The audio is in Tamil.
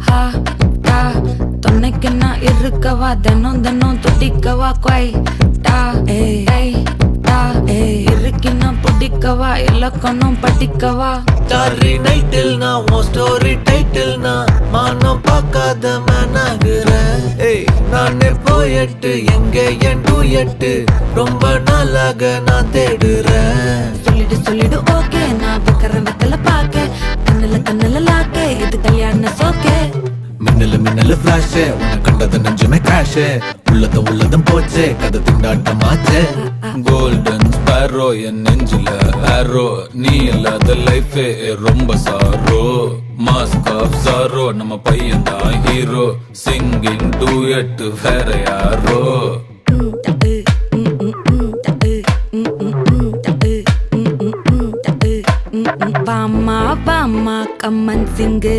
ஹா டா தொன்னைக்கு நான் இருக்கவா தினம் தினம் துடிக்கவா குவை டா ஏய் டா இருக்கினா பிடிக்கவா இலக்கணம் படிக்கவா ஸ்டாரி நைட்டில் நான் உன் ஸ்டோரி டைட்டில் நான் மானம் பார்க்காத மேனாகிறேன். நானே போயட்டு எங்கே என் டூயட்டு ரொம்ப நாளாக நான் தேடுறேன். சொல்லிடு ஓகே நான் வைக்கிற வெத்தல பாக்க கண்ணுல லாக்கே இது கல்யாண சோக்கே மின்னலு ஃபிளாஷ் உன்னை கண்டது நெஞ்சுமே கிராஷ் உள்ளதும் போச்சே கதை திண்டாட்டமாச்சே. கோல்டன் ஸ்பேரோ என் நெஞ்சில ஆரோ நீ இல்லாத லைஃப் ரொம்ப சாரோ மாஸ்க் ஆஃப் சாரோ நம்ம பையன் தான் ஹீரோ சிங்கிங் டூயட் வேற யாரோ. பாமா கம்மன் சிங்கு